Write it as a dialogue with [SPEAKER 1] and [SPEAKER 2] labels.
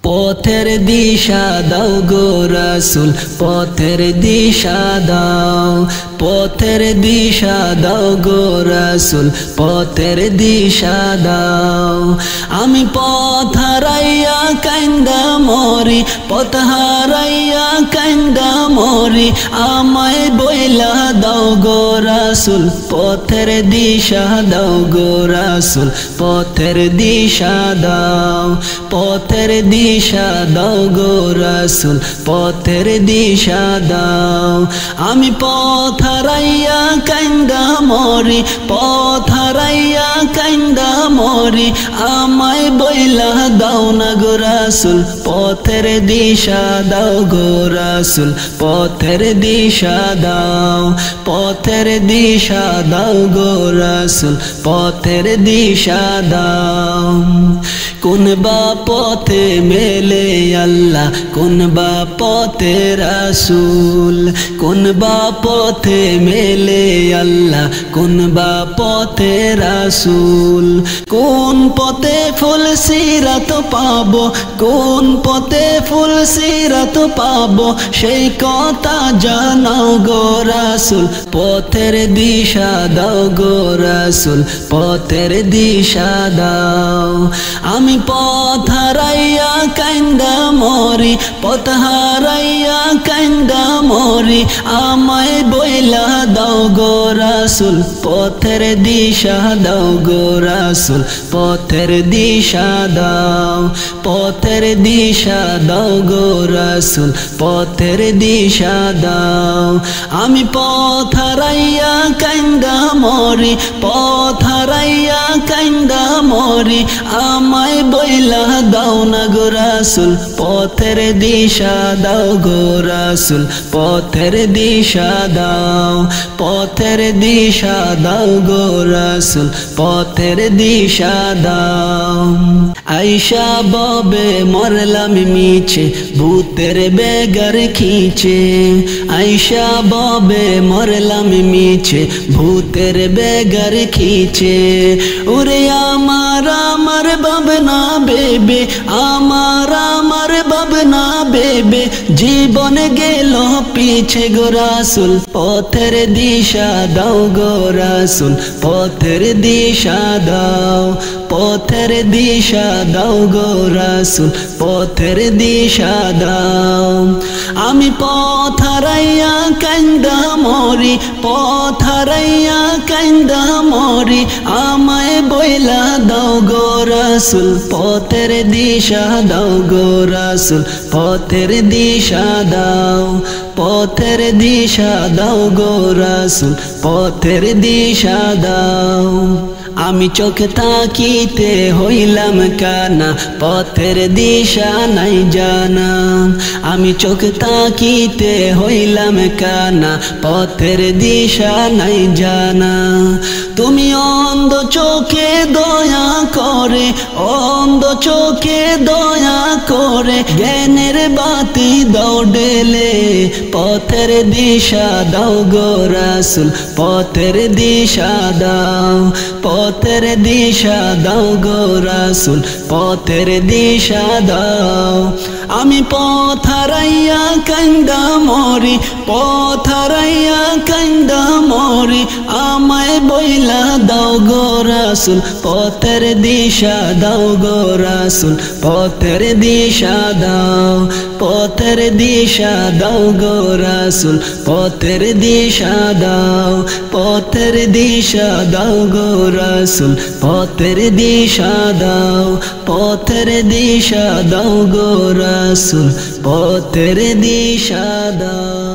[SPEAKER 1] পথের দিশা দাও গো রাসূল পথের দিশা দাও পথের দিশা দাও গো রাসূল পথের দিশা দাও আমি পথ হারাইয়া কান্দা মরি পথ হারাইয়া কান্দা মরি আমায় বইলা দাও গো রাসূল পথের দিশা দাও গো রাসূল পথের দিশা দাও পথের দিশা দাও গো রাসূল পথের দিশা দাও আমি পথ হারাইয়া কান্দা মরি পথ হারাইয়া কান্দা মরি আমায় বইলা দাও না গো রাসূল পথের দিশা দাও গো রাসূল পথের দিশা দাও পথের দিশা দাও গো রাসূল পথের দিশা দাও কোন বা পথে মেলে আল্লাহ কোন বা পথে রাসূল কোন বা পথে মেলে আল্লাহ কোন বা পথে রাসূল কোন পথে ফুল সিরাত পাবো কোন পথে ফুল সিরাত পাবো সেই কথা জানাও গো রাসূল পথের দিশা দাও গো রাসূল পথের দিশা দাও আমি পথ হারাইয়া কান্দা মরি পথ হারাইয়া কান্দা মরি আমায় বইলা দাও গো রাসূল পথের দিশা দাও গো রাসূল পথের দিশা দাও পথের দিশা দাও গো রাসূল পথের দিশা দাও আমি পথ হারাইয়া কান্দা মরি পথ হারাইয়া কান্দা মরি আমায় বইলা দাও না গো রাসূল পথের দিশা দাও গো রাসূল পথের দিশা দাও পথের দিশা দাও গো রাসূল পথের দিশা দাও আয়েশা ববে মরলাম মিছে ভূতের বেগার খিচে আয়েশা ববে মরলাম মিছে ভূতের বেগার খিচে ওরে আমার আমার ভাবনা বেবে আমার আমার ভাবনা বেবে জীবন গেল পিছে গো রাসূল পথের দিশা দাও গো রাসূল পথের দিশা দাও পথের দিশা দাও গো রাসূল পথের দিশা দাও আমি পথ হারাইয়া কান্দা মরি পথ হারাইয়া কান্দা মরি আমায় বইলা দাও গো রাসূল পথের দিশা দাও গো রাসূল পথের দিশা দাও পথের দিশা দাও গো রাসূল পথের দিশা দাও আমি চোখ তাকিতে হইলাম কানা পথের দিশা নাই জানা আমি চোখ তাকিতে হইলাম কানা পথের দিশা নাই জানা তুমি অন্ধ চোখে দয়া করে অন্ধ চোখে দয়া করে জ্ঞানের বাতি দাও ঢেলে পথের দিশা দাও গো রাসূল পথের দিশা দাও পথের দিশা দাও গো রাসূল পথের দিশা দাও আমি পথ হারাইয়া কান্দা মরি পথ হারাইয়া কান্দা মরি আমায় বইলা দাও গো রাসূল পথের দিশা দাও গো রাসূল পথের দিশা দাও পথের দিশা দাও গো রাসূল পথের দিশা দাও পথের দিশা দাও গো রাসূল পথের দিশা দাও পথের দিশা দাও গো রাসূল পথের দিশা দাও।